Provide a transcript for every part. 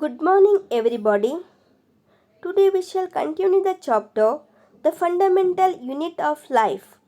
Good morning, everybody. Today we shall continue the chapter The Fundamental Unit of Life.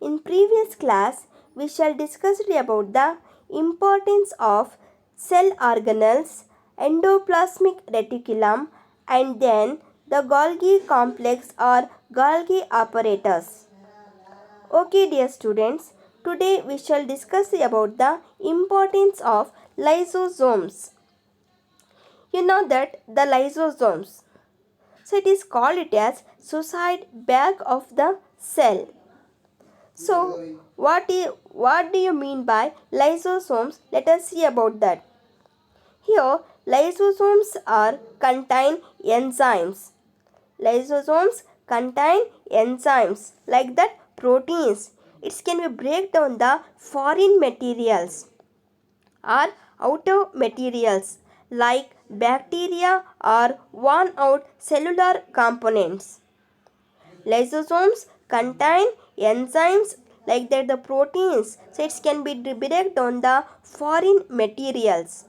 In previous class, we shall discuss about the importance of cell organelles, endoplasmic reticulum, and then the Golgi complex or Golgi apparatus. Okay, dear students, today we shall discuss about the importance of lysosomes. You know that the lysosomes. So it is called it as suicide bag of the cell. So what do you mean by lysosomes? Let us see about that. Here lysosomes are contain enzymes. Lysosomes contain enzymes like that proteins. It can be break down the foreign materials or outer materials like bacteria or worn out cellular components. Lysosomes contain enzymes like that the proteins, so it can be break down the foreign materials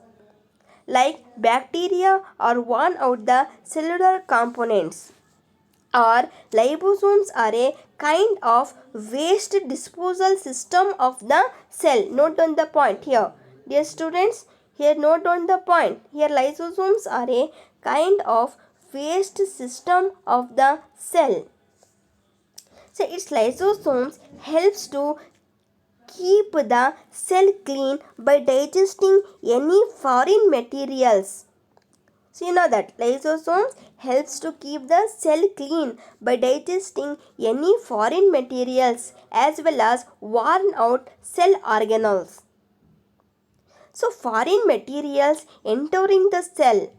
like bacteria or worn out the cellular components. Or liposomes are a kind of waste disposal system of the cell. Note on the point here. Dear students, here note on the point. Here lysosomes are a kind of waste system of the cell. So its lysosomes helps to keep the cell clean by digesting any foreign materials. So you know that lysosomes helps to keep the cell clean by digesting any foreign materials as well as worn out cell organelles. So foreign materials entering the cell.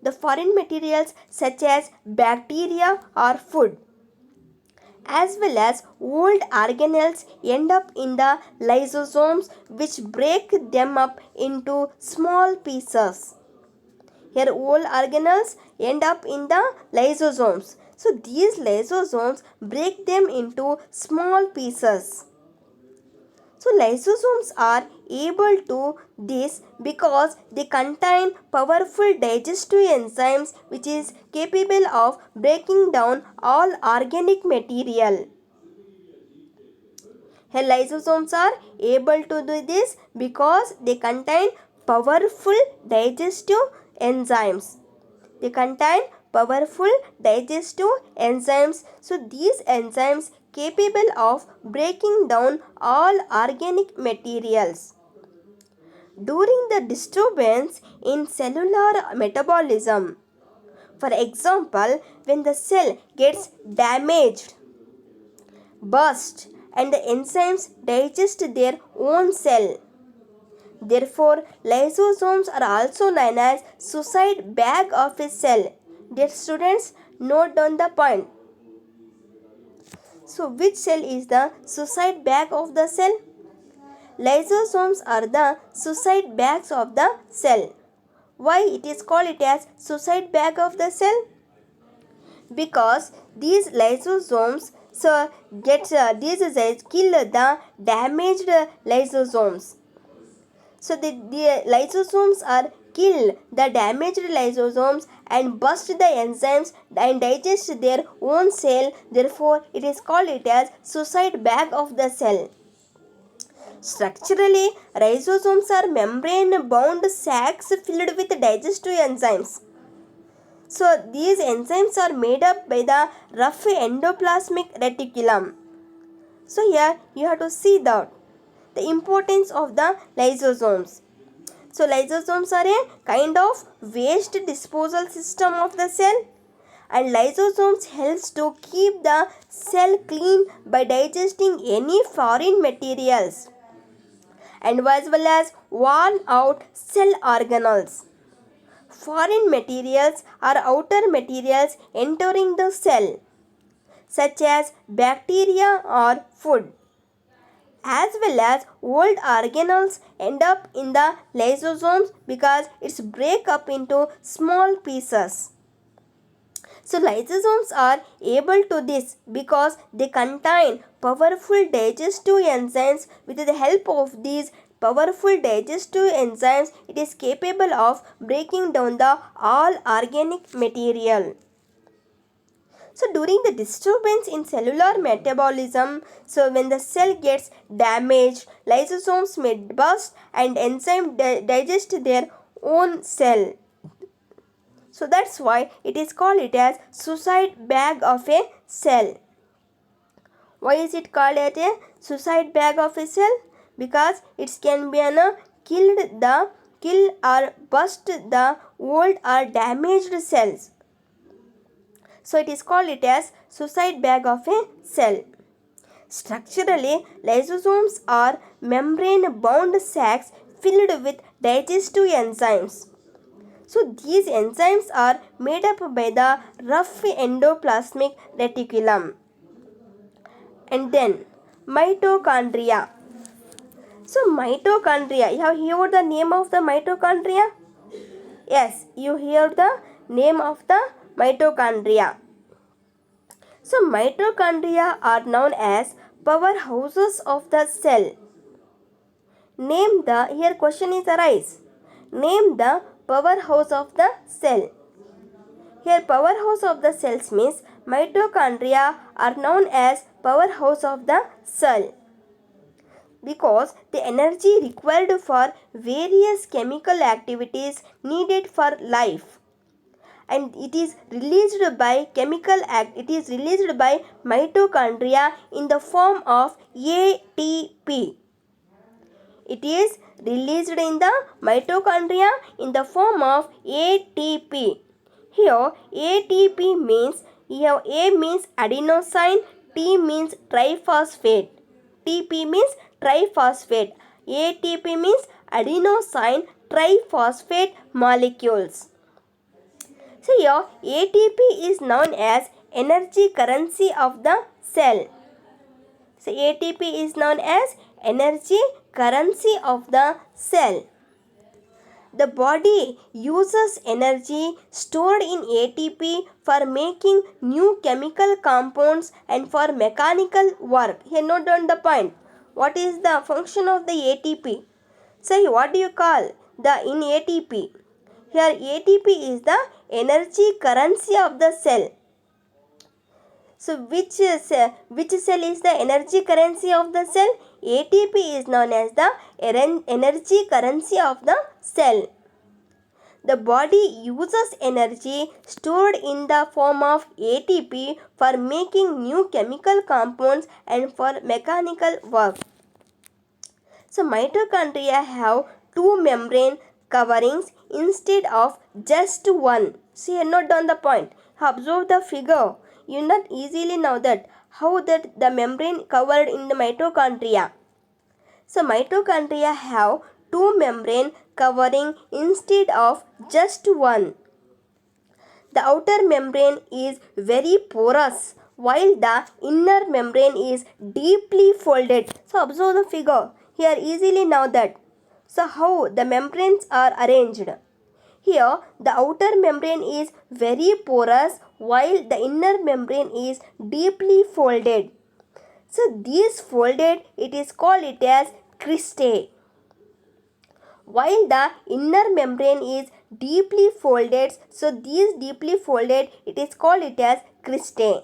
The foreign materials such as bacteria or food as well as old organelles end up in the lysosomes which break them up into small pieces. Here all organelles end up in the lysosomes. So these lysosomes break them into small pieces. So lysosomes are able to this because they contain powerful digestive enzymes which is capable of breaking down all organic material. Here lysosomes are able to do this because they contain powerful digestive enzymes. They contain powerful digestive enzymes. So these enzymes capable of breaking down all organic materials. During the disturbance in cellular metabolism, for example, when the cell gets damaged, burst, and the enzymes digest their own cell. Therefore, lysosomes are also known as suicide bag of a cell. Dear students, note down the point. So, which cell is the suicide bag of the cell? Lysosomes are the suicide bags of the cell. Why it is called it as suicide bag of the cell? Because these lysosomes kill the damaged lysosomes. So the lysosomes are kill the damaged lysosomes and burst the enzymes and digest their own cell. Therefore, it is called it as suicide bag of the cell. Structurally, lysosomes are membrane-bound sacs filled with digestive enzymes. So these enzymes are made up by the rough endoplasmic reticulum. So here you have to see the importance of the lysosomes. So lysosomes are a kind of waste disposal system of the cell, and lysosomes helps to keep the cell clean by digesting any foreign materials and as well as worn out cell organelles. Foreign materials are outer materials entering the cell such as bacteria or food, as well as old organelles end up in the lysosomes because it's break up into small pieces. So lysosomes are able to this because they contain powerful digestive enzymes. With the help of these powerful digestive enzymes, it is capable of breaking down the all organic material. So during the disturbance in cellular metabolism, so when the cell gets damaged, lysosomes may burst and enzymes digest their own cell. So that's why it is called it as suicide bag of a cell. Why is it called as a suicide bag of a cell? Because it can be kill or burst the old or damaged cells. So it is called it as suicide bag of a cell. Structurally, lysosomes are membrane-bound sacs filled with digestive enzymes. So these enzymes are made up by the rough endoplasmic reticulum. And then mitochondria. So mitochondria, you have heard the name of the mitochondria? Yes, you hear the name of the mitochondria. So mitochondria are known as powerhouses of the cell. Name the, here question is arise. Name the powerhouse of the cell. Here powerhouse of the cells means mitochondria are known as powerhouse of the cell because the energy required for various chemical activities needed for life, and it is released by mitochondria in the form of ATP. It is released in the mitochondria in the form of ATP. Here ATP means, here A means adenosine, T means triphosphate. TP means triphosphate. ATP means adenosine triphosphate molecules. So here ATP is known as energy currency of the cell. So ATP is known as energy currency of the cell. The body uses energy stored in ATP for making new chemical compounds and for mechanical work. Here note down the point. What is the function of the ATP? So what do you call the in ATP? Here ATP is the energy currency of the cell. So which cell is the energy currency of the cell? ATP is known as the energy currency of the cell. The body uses energy stored in the form of ATP for making new chemical compounds and for mechanical work. So mitochondria have two membrane coverings instead of just one. See, note down the point. Observe the figure. You not easily know that how that the membrane covered in the mitochondria. So mitochondria have two membrane covering instead of just one. The outer membrane is very porous while the inner membrane is deeply folded. So observe the figure. Here easily know that. So how the membranes are arranged. Here the outer membrane is very porous while the inner membrane is deeply folded. So these folded, it is called it as cristae. While the inner membrane is deeply folded, so these deeply folded, it is called it as cristae.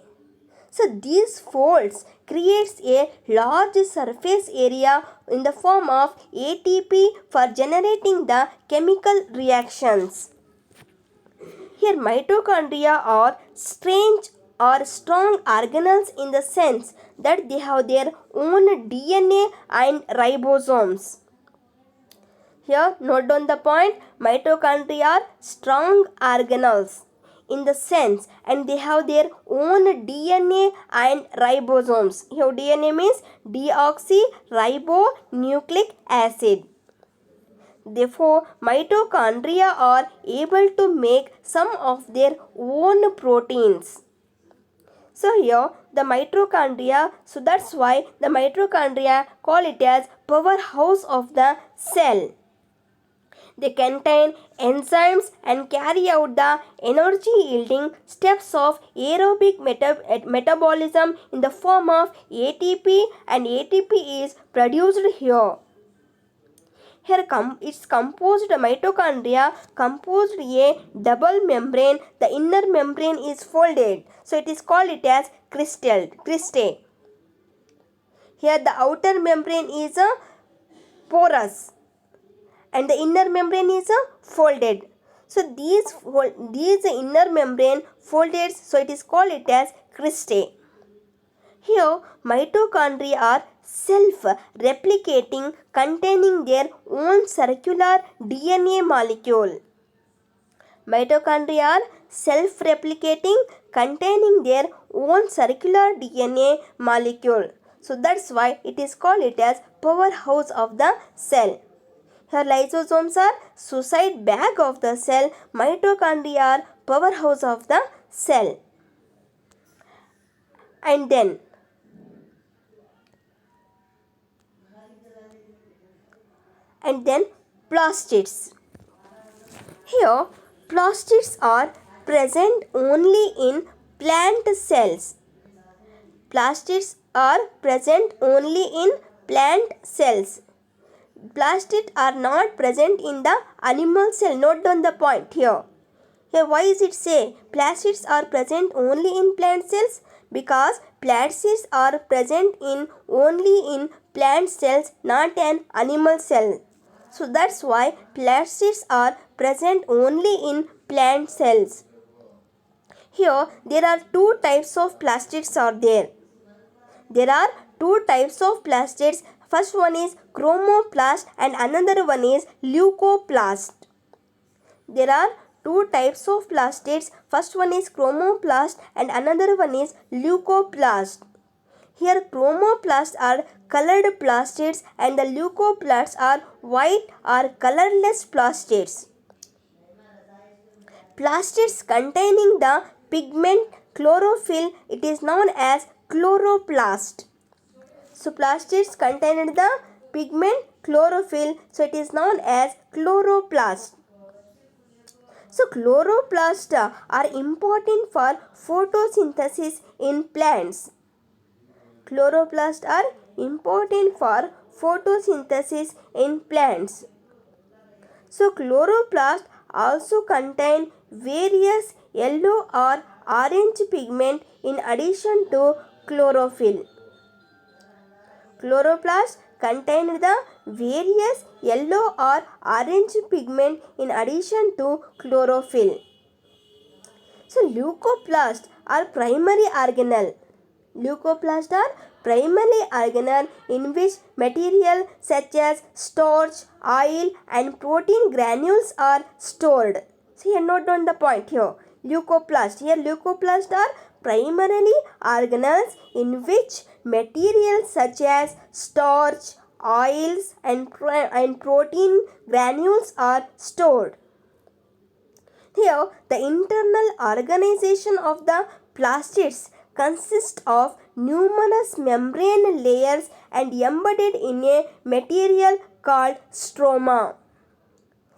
So these folds creates a large surface area in the form of ATP for generating the chemical reactions. Here mitochondria are strange or strong organelles in the sense that they have their own DNA and ribosomes. Here note down the point, mitochondria are strong organelles in the sense and they have their own DNA and ribosomes. Here DNA means deoxyribonucleic acid. Therefore, mitochondria are able to make some of their own proteins. So here the mitochondria, so that's why the mitochondria call it as powerhouse of the cell. They contain enzymes and carry out the energy yielding steps of aerobic metabolism in the form of ATP, and ATP is produced here. Here it's composed mitochondria composed a double membrane. The inner membrane is folded, so it is called it as cristae. Here the outer membrane is a porous and the inner membrane is folded. So these inner membrane folded, so it is called it as cristae. Here mitochondria are self-replicating, containing their own circular DNA molecule. Mitochondria are self-replicating, containing their own circular DNA molecule. So that's why it is called it as powerhouse of the cell. Here lysosomes are suicide bag of the cell. Mitochondria are powerhouse of the cell. And then plastids. Here plastids are present only in plant cells. Plastids are present only in plant cells. Plastids are not present in the animal cell. Note down the point here. Here why is it say plastids are present only in plant cells? Because plastids are present only in plant cells, not an animal cell. So that's why plastids are present only in plant cells. Here there are two types of plastids are there. There are two types of plastids. First one is chromoplast and another one is leucoplast. There are two types of plastids. First one is chromoplast and another one is leucoplast. Here chromoplasts are colored plastids and the leucoplasts are white or colorless plastids. Plastids containing the pigment chlorophyll, it is known as chloroplast. So plastids containing the pigment chlorophyll, so it is known as chloroplast. So chloroplasts are important for photosynthesis in plants. Chloroplasts are important for photosynthesis in plants. So chloroplasts also contain various yellow or orange pigment in addition to chlorophyll. Chloroplasts contain the various yellow or orange pigment in addition to chlorophyll. So leucoplasts are primary organelle. Leucoplasts are primary organelle in which material such as starch, oil and protein granules are stored. So here note down the point here. Leucoplasts. Here leucoplasts are primarily organelles in which materials such as starch, oils and protein granules are stored. Here the internal organization of the plastids consists of numerous membrane layers and embedded in a material called stroma.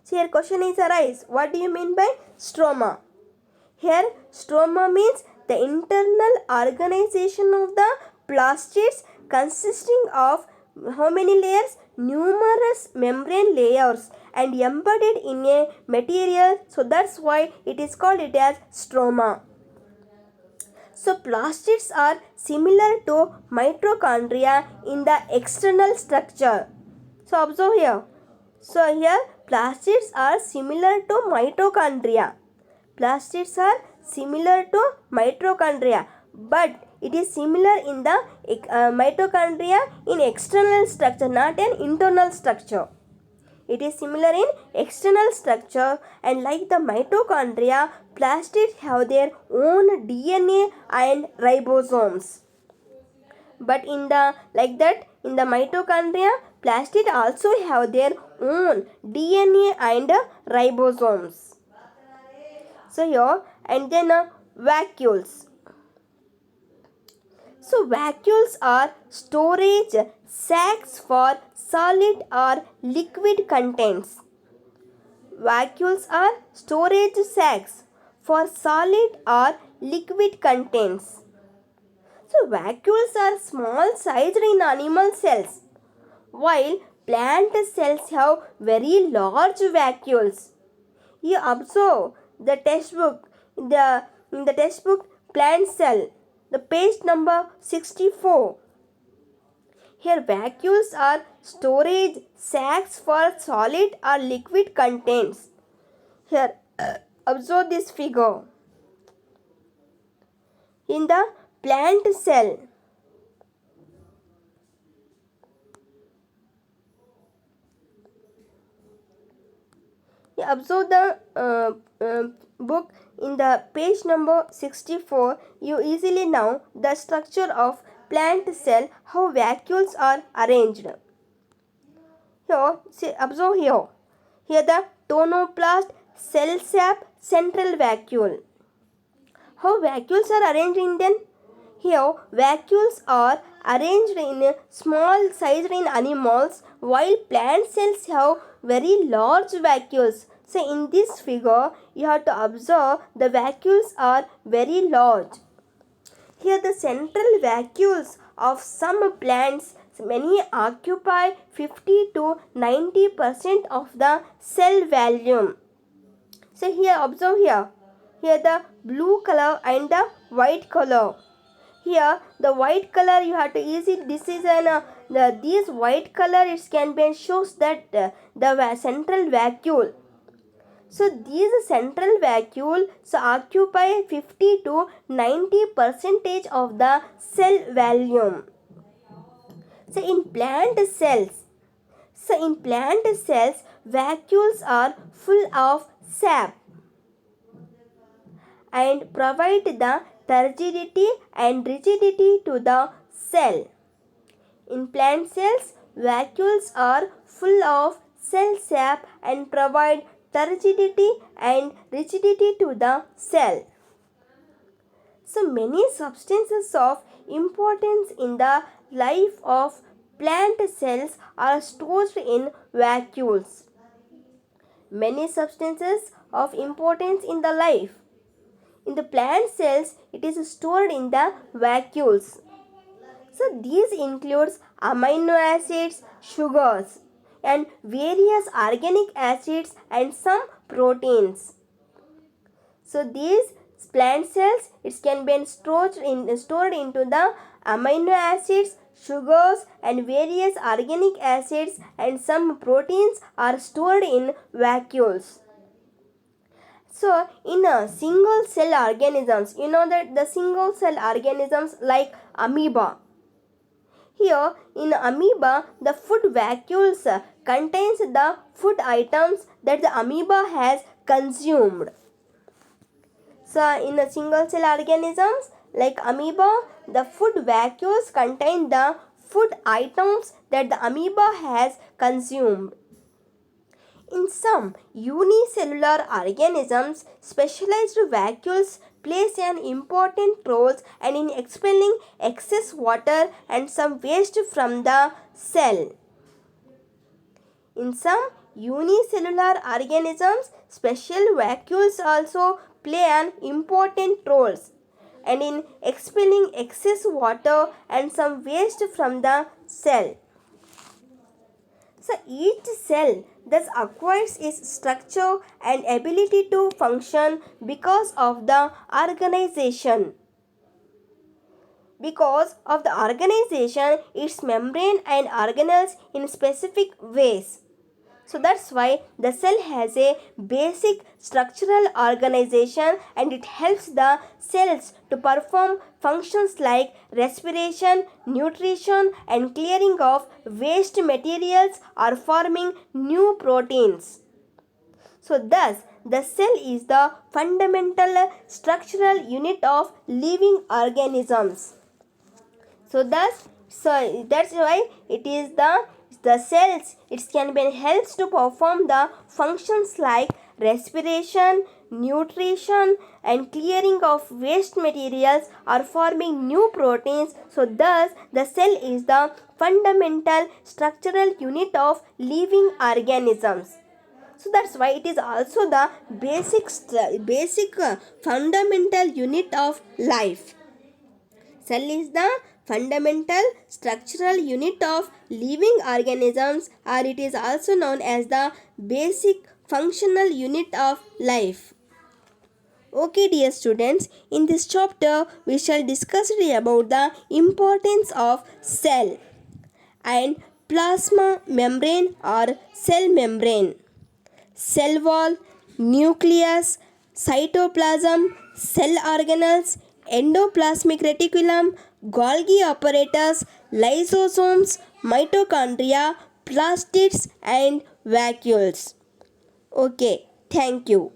So here question is arise. What do you mean by stroma? Here stroma means the internal organization of the plastids consisting of how many layers? Numerous membrane layers and embedded in a material. So that's why it is called it as stroma. So plastids are similar to mitochondria in the external structure. So observe here. So here plastids are similar to mitochondria. Plastids are similar to mitochondria, but it is similar in the mitochondria in external structure, not an internal structure. It is similar in external structure, and like the mitochondria, plastids have their own DNA and ribosomes. But in the mitochondria, plastids also have their own DNA and ribosomes. So here and then vacuoles. So vacuoles are storage sacs for solid or liquid contents. Vacuoles are storage sacs for solid or liquid contents. So vacuoles are small sized in animal cells, while plant cells have very large vacuoles. You observe the textbook, in the textbook plant cell, the page number 64. Here vacuoles are storage sacs for solid or liquid contents. Here observe this figure. In the plant cell, you observe the book in the page number 64. You easily know the structure of plant cell, how vacuoles are arranged. Here, see, observe here. Here the tonoplast, cell sap, central vacuole. How vacuoles are arranged in them? Here, vacuoles are arranged in small size in animals, while plant cells have very large vacuoles. So, in this figure, you have to observe the vacuoles are very large. Here, the central vacuoles of some plants, many occupy 50 to 90% of the cell volume. So, here, observe here. Here the blue color and the white color. Here the white color you have to easily, this is this white color, it can be shows that the central vacuole. So these central vacuole occupy 50 to 90% of the cell volume. So in plant cells, vacuoles are full of sap and provide the turgidity and rigidity to the cell. In plant cells, vacuoles are full of cell sap and provide turgidity and rigidity to the cell. So many substances of importance in the life of plant cells are stored in vacuoles. Many substances of importance in the life. In the plant cells, it is stored in the vacuoles. So these includes amino acids, sugars, and various organic acids and some proteins. So these plant cells, it can be stored into the amino acids, sugars, and various organic acids and some proteins are stored in vacuoles. So, in a single cell organisms, you know that the single cell organisms like amoeba. Here, in amoeba, the food vacuoles contains the food items that the amoeba has consumed. So, in a single cell organisms like amoeba, the food vacuoles contain the food items that the amoeba has consumed. In some unicellular organisms, specialized vacuoles plays an important role and in expelling excess water and some waste from the cell. In some unicellular organisms, special vacuoles also play an important role and in expelling excess water and some waste from the cell. So each cell thus acquires its structure and ability to function because of the organization. Because of the organization, its membrane and organelles in specific ways. So that's why the cell has a basic structural organization and it helps the cells to perform functions like respiration, nutrition and clearing of waste materials or forming new proteins. So thus the cell is the fundamental structural unit of living organisms. So that's why it is the cells, it can be helps to perform the functions like respiration, nutrition and clearing of waste materials or forming new proteins. So thus the cell is the fundamental structural unit of living organisms. So that's why it is also the basic fundamental unit of life. Cell is the fundamental structural unit of living organisms, or it is also known as the basic functional unit of life. Okay, dear students, in this chapter we shall discuss about the importance of cell and plasma membrane or cell membrane, cell wall, nucleus, cytoplasm, cell organelles, endoplasmic reticulum, Golgi apparatus, lysosomes, mitochondria, plastids and vacuoles. Okay, thank you.